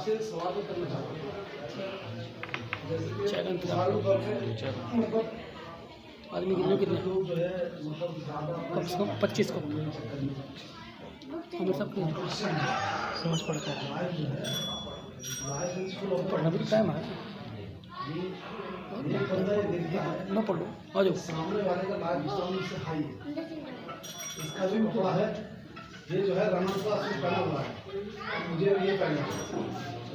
आपसे सवाल तो करना चाहता हूँ। आदमी कितने जो है मतलब कम से कम 25 को हमें सब समझ पड़ता है, पढ़ना भी तो टाइम है ना, पढ़ लो आ जाओ। सामने वाले का लाइफ इससे हाई है, इसका जो कपड़ा है ये जो है रमन का सूट पहना हुआ है, मुझे ये पहना है,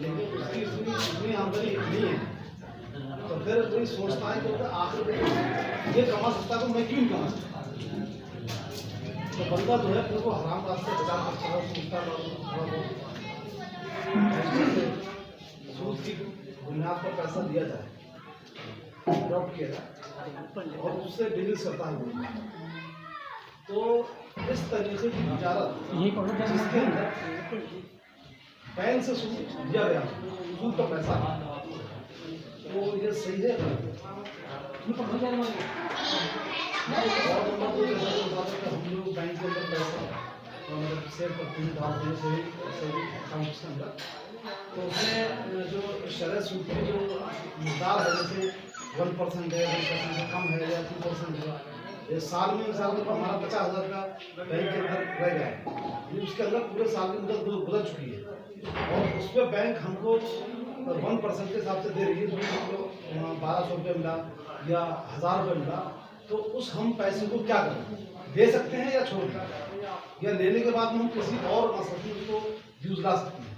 लेकिन उसकी इतनी आमदनी नहीं है, तो फिर कोई सोचता है कि आखिर ये कमा सकता है तो मैं क्यों कमा सकता। तो बंदा जो है फिर वो हराम रास्ते बचा कर चला सोचता है सूद की बुनियाद पर पैसा दिया जाए, ड्रॉप किया जाए और उससे बिजनेस करता है। तो इस तरीके की इजाजत जिसके अंदर बैंक से सूद दिया गया, सूद का पैसा, तो ये सही है। हम लोग बैंक के अंदर पैसा सेव करते हैं, डालते हैं सही अकाउंट्स के अंदर, तो उसमें जो शरह सूद की जो मिकदार है, जैसे 1% है, 1% से कम है या 2% है, ये साल में मिसाल के हमारा 50,000 का बैंक के अंदर रह गया है, उसके अंदर पूरे साल की मुद्दत गुजर चुकी है और उस पर बैंक हमको 1% के हिसाब से दे रही है, जो 1200 रुपये मिला या 1000 रुपये मिला, तो उस हम पैसे को क्या करें, दे सकते हैं या छोड़ दें, या लेने के बाद में हम किसी और मसले को यूज ला सकते हैं,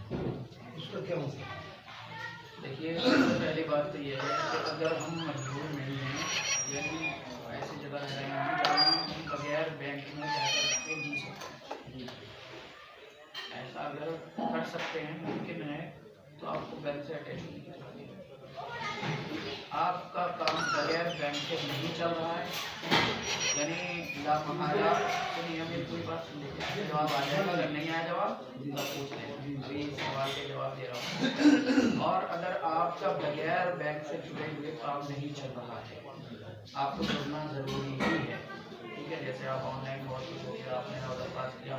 उसका क्या मसला? देखिए, पहली बात तो ये है कि अगर हम मजबूर नहीं हैं, यानी ऐसी जगह रह रहे हैं जहाँ हम बगैर बैंक में जाकर के जी सकते हैं, ऐसा अगर कर सकते हैं, मुमकिन है, तो आपको बैंक से अटैच नहीं करना चाहिए। आपका काम बगैर बैंक के नहीं चल रहा है, यानी लामहला सुनिए, हमें कोई बात सुन लीजिए, जवाब आ जाएगा, अगर नहीं आया जवाब तो पूछ लें, अभी सवाल के जवाब दे रहा हूँ। और अगर आपका बगैर बैंक से जुड़े हुए काम नहीं चल रहा है, आपको जुड़ना ज़रूरी ही है, ठीक है। जैसे आप ऑनलाइन बहुत कुछ हो गया, आपने ऑर्डर पास किया,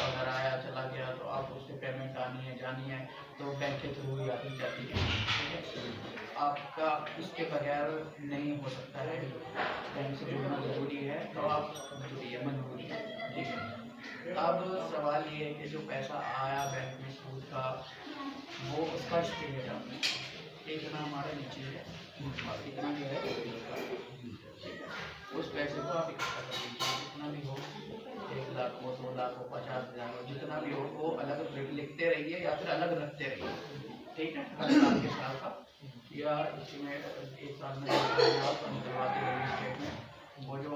ऑर्डर आया चला गया, तो आप उसकी पेमेंट आनी है जानी है, तो बैंक के थ्रू ही आती जाती है, ठीक है। आपका इसके बगैर नहीं हो सकता है, बैंक से जुड़ना ज़रूरी है, तो आप जुड़िए, मजबूरी है, ठीक है। अब सवाल ये है कि जो पैसा आया बैंक में सूद का, वो स्पष्ट किया जाता है, इतना हमारे नीचे है और इतना जो है उस पैसे को आप इकट्ठा कर लीजिए, जितना भी हो, 1 लाख हो, 2 लाख हो, 50,000 हो, जितना भी हो, वो अलग लिखते रहिए या फिर अलग रखते रहिए, ठीक है। हर साल के साल का या इसमें 1 साल में आप निकलवाते रहिए स्टेट में, वो जो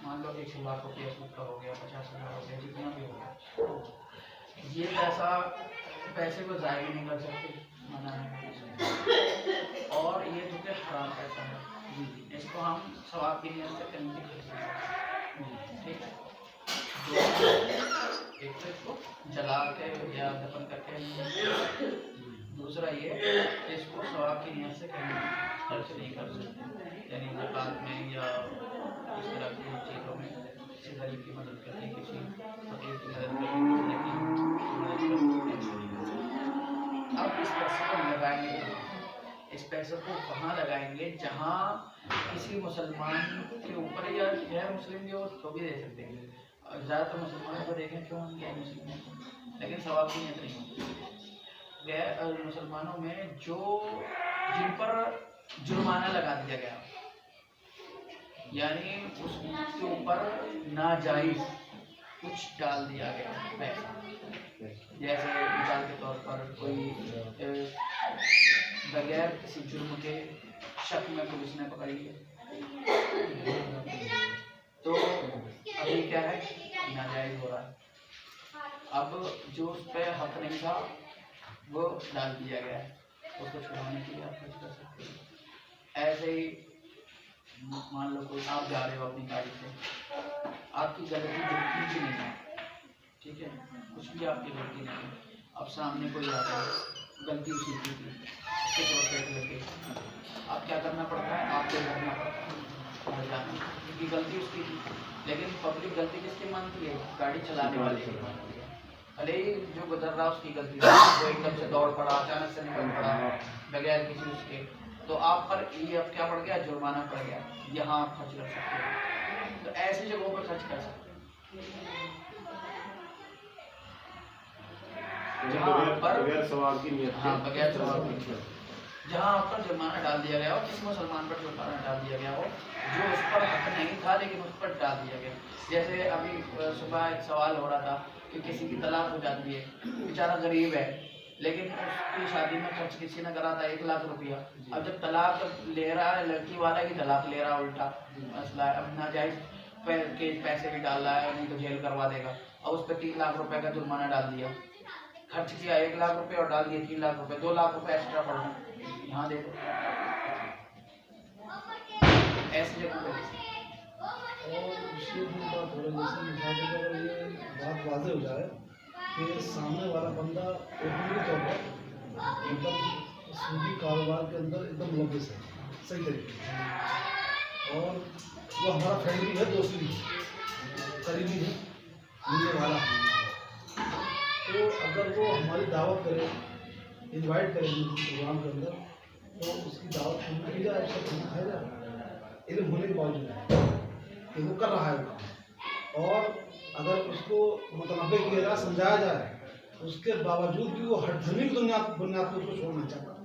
मान लो 1 लाख रुपये सूद का हो गया, 50,000 हो गया, जितना भी हो गया, ये पैसे को ज़ाया भी नहीं कर सकते, मना है। और ये जो कि हराम पैसा है, इसको हम सवाब की नियत से कहीं भी खरीद सकते हैं, ठीक है। एक तो इसको जला के या दफन करके, दूसरा ये इसको सवाब की नियत से कहीं खर्च नहीं कर सकते, यानी ज़कात में या इस तरह की चीज़ों में, किसी गरीब की मदद करके, किसी फकीर की मदद करके, अब इस पैसे को लगाएंगे, इस पैसे को कहाँ लगाएंगे, जहाँ किसी मुसलमान के ऊपर या गैर मुस्लिम भी हो तो भी दे सकते हैं, ज़्यादातर मुसलमानों को देखें क्यों हम गैर मुस्लिम हैं, लेकिन सवाब की नियत नहीं होती। गैर मुसलमानों में जिन पर जुर्माना लगा दिया गया, यानी उसके ऊपर नाजायज़ कुछ डाल दिया गया पैसा, जैसे मिसाल के तौर पर कोई बगैर किसी जुर्म के शक में पुलिस ने पकड़ी है, तो अभी क्या है, नाजायज़ हो रहा है। अब जो उस पर हक नहीं था वो डाल दिया गया है, उसको छुड़ाने के लिए आप कुछ कर सकते हैं। ऐसे ही मान लो कोई आप जा रहे हो अपनी गाड़ी से, आपकी गलती बिल्कुल भी नहीं है, ठीक है, कुछ भी आपकी गलती नहीं है, अब सामने कोई आ रहा है, गलती उसी की थी, उसके चोट पेट लगे, आप क्या करना पड़ता है, आपको करना पड़ता है मर जाना, क्योंकि गलती उसकी थी, लेकिन पब्लिक गलती किसकी मानती है, गाड़ी चलाने वाले की मानती है, भले ही जो गुजर रहा उसकी गलती है, वो एकदम से दौड़ पड़ा, अचानक से निकल पड़ा बगैर किसी उसके, तो आप पर ये अब क्या पड़ गया, जुर्माना पड़ गया, यहाँ आप खर्च कर सकते हो। तो ऐसी जगहों पर खर्च कर सकते हो जहाँ पर बगैर सवाल की नियत हाँ बगैर सवाल की, जहाँ आप पर जुर्माना डाल दिया गया हो, किसी मुसलमान पर जुर्माना डाल दिया गया हो जो उस पर हक नहीं था लेकिन उस पर डाल दिया गया। जैसे अभी सुबह एक सवाल हो रहा था कि किसी की तलाक हो जाती है, बेचारा गरीब है लेकिन उसकी शादी में खर्च किसी ने करा था 1 लाख रुपया, अब जब तलाक ले रहा है लड़की वाला ही तलाक ले रहा है, उल्टा मसला है, अब नाजायज के पैसे भी डाल रहा है, नहीं तो जेल करवा देगा, और उस पर 3 लाख रुपए का जुर्माना डाल दिया, खर्च किया 1 लाख रुपए और डाल दिए 3 लाख रुपए, 2 लाख रुपए एक्स्ट्रा पड़ गए। यहाँ देखो ऐसी जगह पे और विशेष बात हो रही है, जैसे अगर ये बात वाज़ेह हो जाए कि सामने वाला बंदा ओपनली तौर पर मतलब सूदी कारोबार के अंदर एकदम मुलव्वस है सही तरीके से, और वो हमारा फ्रेंड भी है, दोस्त भी है, करीबी है, मिलने वाला है, तो अगर वो हमारी दावत करे, इनवाइट करे प्रोग्राम के अंदर, तो उसकी दावत पूरी की जाए, उसका खाना खाया जाए, इल्म होने के बावजूद कि वो कर रहा है वो काम, और अगर उसको मुतनब्बे किया जाए, समझाया जाए, उसके बावजूद भी वो हठधर्मी की बुनियाद पर उसको छोड़ना चाहता है,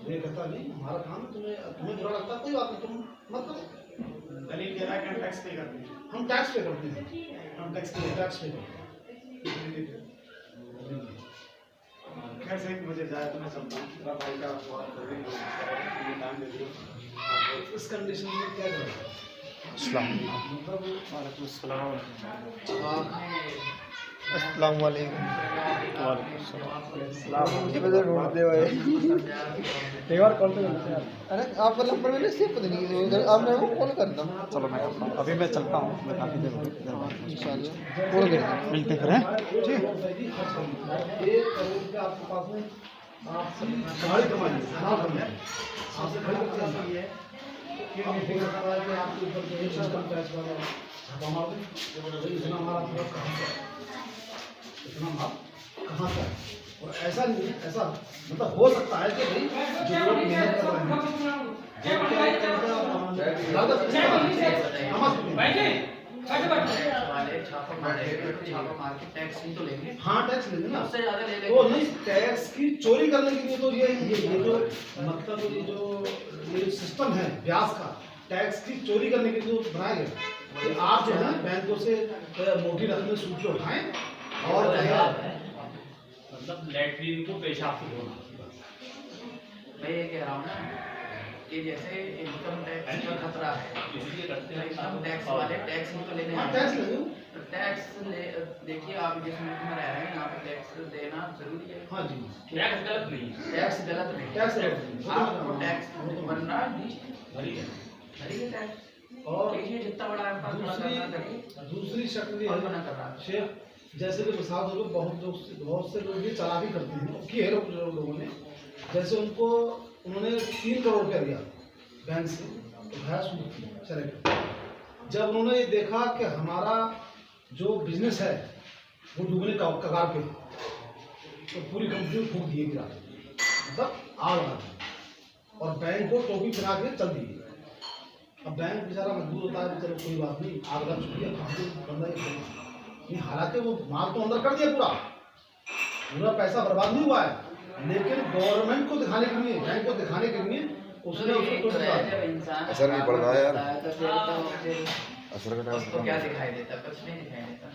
ये कहता नहीं हमारा काम है, तुम्हें बुरा लगता है कोई बात नहीं, तुम मत करो, दलील कह रहा है कि हम टैक्स पे करते हैं, हम टैक्स पे करते हैं, हम टैक्स पे करते हैं। खैर से 1 बजे जाए तो मैं चलता हूँ, मेरा भाई का टाइम दे दिया। इस कंडीशन में क्या करें, मतलब अस्सलाम वालेकुम। मुझे पता ढूंढ दे भाई, एक बार कॉल पे कर लेते हैं। अरे आपका नंबर मैंने सेव पता नहीं उधर, आपने वो कॉल कर दो। चलो मैं करता हूँ, अभी मैं चलता हूँ, मैं काफ़ी देर हो गई, इंशाल्लाह कॉल कर मिलते फिर हैं। ठीक 1 करोड़ रुपये आपके पास में, आप गाड़ी कमाई आपसे खड़ी करते हैं, क्यों नहीं फिक्र कर रहा है कि आपके ऊपर जो है इनकम टैक्स वाला छापा मार दें, इतना माल आपके पास कहाँ से है, इतना माल कहाँ से है, और ऐसा नहीं, ऐसा मतलब हो सकता है कि भाई जो लोग मेहनत कर रहे हैं लागत छापा मार के टैक्स ही तो लेंगे, हाँ टैक्स लेंगे ना, उससे ज़्यादा ले तो लेंगे। नहीं टैक्स की चोरी करने के लिए तो ये जो मतलब ये जो सिस्टम है ब्याज का, टैक्स की चोरी करने के लिए तो बनाया गया कि आप जो है बैंकों से मोटी रकम में सूद उठाएं और मतलब लैट्रीन को पेशाब से धोना। मैं ये कह रहा हूँ ना कि जैसे इनकम टैक्स का खतरा है, इसलिए करते हैं इनकम टैक्स वाले टैक्स ही तो लेने हाँ, आते हैं। टैक्स लेंगे, तो टैक्स ले देखिए आप जिस मुल्क में रह रहे हैं यहाँ पे टैक्स देना जरूरी है। हाँ जी टैक्स गलत नहीं है, टैक्स गलत नहीं, टैक्स गलत नहीं। आपको टैक्स बनना भरी है। है टैक्स, और देखिए जितना बड़ा आपका थोड़ा करना चाहिए दूसरी शक्ल ये और है बना कर रहा है। शेख, जैसे कि मिसाल लोग बहुत से लोग ये चालाकी करते हैं, किए लोगों ने, जैसे उन्होंने 3 करोड़ रुपया दिया बैंक से, उठाया सूद की चले, जब उन्होंने ये देखा कि हमारा जो बिजनेस है वो डूबने का कगार पे, तो पूरी कंपनी फूक दिए गिरा, मतलब आग लगा दी, और बैंक को टोपी पहना के चल दिए। अब बैंक बेचारा मजबूर होता है कि चलो कोई बात नहीं, आग लग चुकी है, बंदा ये नहीं, हालांकि वो माल तो अंदर कर दिया, पूरा पैसा बर्बाद नहीं हुआ है, लेकिन गवर्नमेंट को दिखाने के लिए, बैंक को दिखाने के लिए उसने उसको टोपी डाल दी। असर नहीं पड़ रहा है यार, असर असर का उसको क्या दिखाई देता, कुछ नहीं दिखाई देता।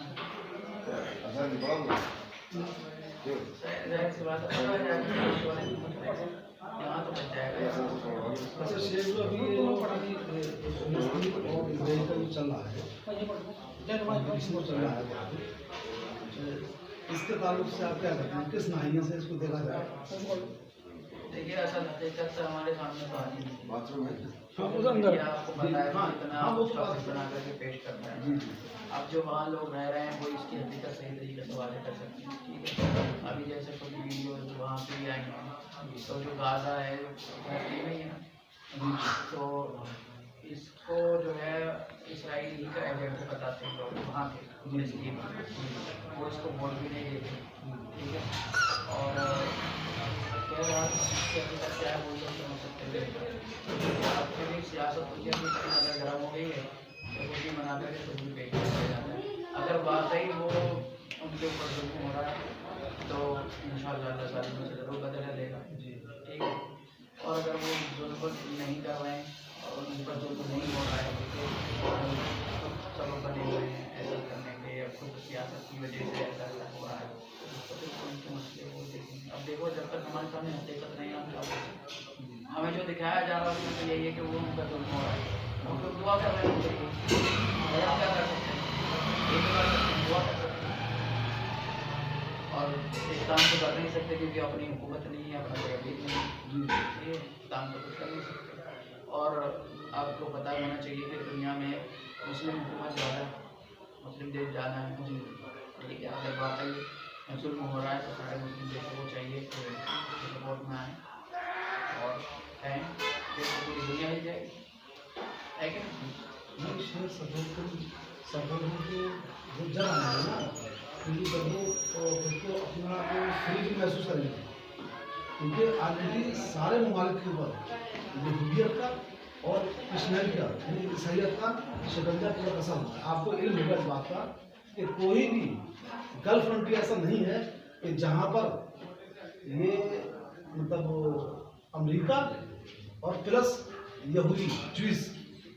असर नहीं पड़ा जाहिर सी बात है, यहाँ तो बच जाएगा। अच्छा शेख जो अभी ये जो फिलिस्तीन और इजराइल का जो चल रहा है, इसमें चल रहा है, इसके ताल्लुक से आप क्या करते हैं, किस नाहिया से इसको देखा जाए? देखिए असल हकीकत तो हमारे सामने तो आती नहीं। बाथरूम है हाँ उधर अंदर। आपको पता है हाँ, कितना हाँ, वो तो उसका बात कुछ बना करके पेश करना है। जी जी अब जो वहाँ लोग रह रहे हैं वो इसकी हकीकत सही तरीके से वाजे कर सकते हैं, ठीक है। अभी जैसे कुछ वीडियो वहाँ पे भी आई हैं, तो जो गाजा है धरती में ही है, तो इसको जो है इसराइली का एजेंट बताते हैं लोग वहाँ के मुस्लिम, वो इसको वोट भी नहीं देते, ठीक है। और बहरहाल क्या है वो लोग समझ सकते हैं। आपके भी सियासत दुनिया में इतनी ज़्यादा गर्म हो गई है तो वो भी मना कर तो भी पेश किया जाता है। अगर वाकई वो उनके ऊपर जुल्म हो रहा है तो इंशाअल्लाह अल्लाह ताला उनसे ज़रूर बदला देगा, ठीक है। और अगर वो जुल्म नहीं कर रहे हैं और उन पर जुल्म नहीं हो रहा है तो सब बने हुए हैं ऐसा करने के या खुद सियासत की वजह से ऐसा हो रहा है तो फिर उनके मसले वो देखेंगे। अब देखो जब तक हमारे सामने हकीकत नहीं हम क्या बोल सकते, हमें जो दिखाया जा रहा है उसमें तो यही है कि वो उनका जुल्म हो रहा है, हम लोग दुआ कर रहे हैं उनके लिए, और आप क्या कर सकते हैं, ये तो कर सकते हैं, दुआ कर सकते हैं। और इस काम को कर नहीं सकते क्योंकि अपनी हुकूमत नहीं है, अपना कोई अभी नहीं है, ये काम तो कुछ कर नहीं सकते। और आपको पता होना चाहिए कि दुनिया में मुस्लिम हुकूमत ज़्यादा, मुस्लिम देश ज़्यादा है, ठीक है। अगर वाकई जुल्म हो रहा है तो सारे मुस्लिम देशों को चाहिए कि सपोर्ट में आए और हैं, देश को पूरी दुनिया ही जाएगी, है कि नहीं सर, सपोर्ट को वो जब आना है ना, क्योंकि जब वो खुद को अपना को फ्री भी महसूस करेंगे, क्योंकि ऑलरेडी सारे ममालिक के ऊपर यहूदियत का और क्रिश्चियनिटी का यानी ईसाइयत का शिकंजा पूरा कसा हुआ है। आपको इल्म होगा इस बात का कि कोई भी गल्फ कंट्री ऐसा नहीं है कि जहाँ पर ये मतलब अमेरिका और प्लस यहूदी ज्यूज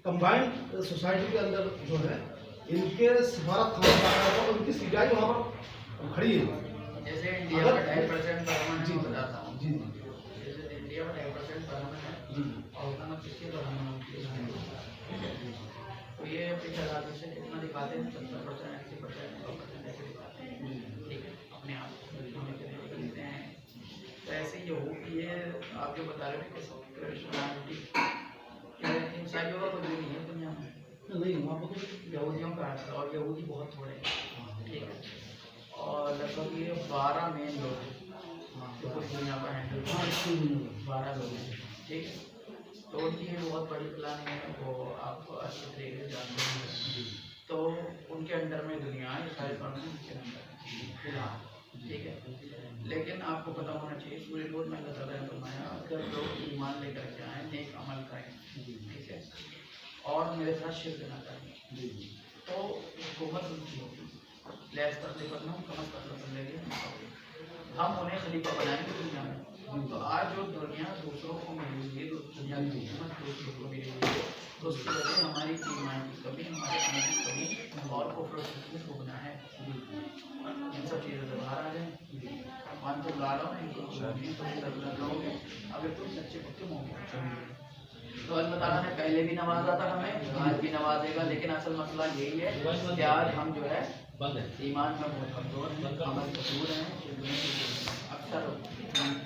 कंबाइंड सोसाइटी के अंदर जो है इनके सिफारत खाना और उनकी सीटाई वहाँ पर खड़ी है। जैसे इंडिया में 2.5% परमानेंट जी बताता हूँ, जी जैसे इंडिया में 2.5% परमानेंट है जी और उतना किसके परमानेंट तो ये अपनी आज़ादी से इतना दिखाते हैं 70%, 80%, 100% ऐसे दिखाते हैं, ठीक है, अपने आप को लेते हैं। तो ऐसे ही हो कि ये आप जो बता रहे थे कि क्रिश्चियनिटी ईसाइयों का कोई नहीं है दुनिया में, नहीं वहाँ पर यहूदियों का है और यहूदी बहुत थोड़े हैं, ठीक है। और लगभग ये 12 मेन लोग हैं जो पूरी दुनिया का हैंडल 12 लोग हैं, ठीक है। तो उनकी ये बहुत बड़ी प्लानिंग है, वो आप अच्छे तरीके से जानते हैं। तो उनके अंडर में दुनिया है, सारे कानून उनके अंडर है फिलहाल, ठीक है। लेकिन आपको पता होना चाहिए पूरे रोज में अल्लाह ताला ने फरमाया अगर लोग ईमान लेकर के आए, नेक अमल करें, ठीक है, और मेरे साथ शिर्क ना करें तो हुकूमत उनकी होगी, लैस कर लेकर हम कमस कर लेंगे, हम उन्हें खलीफा बनाएंगे दुनिया में। तो आज जो दुनिया दूसरों को मिली हुई है, दुनिया की हुकूमत दूसरों को मिली हुई है, तो उसकी वजह हमारी ईमान की कमी, हमारे अमल की कमी और कुफ्र को गुनाह है। इन सब चीज़ों से बाहर आ जाए, मान तो ला रहा हूँ तो लोग अगर तुम सच्चे पक्के मोहम्मद तो अल्लाह ताला ने पहले भी नवाजा था हमें, आज भी नवाजेगा। लेकिन असल मसला यही है कि आज हम जो है ईमान में बहुत कमजोर हैं, अमल कसूर हैं, अक्सर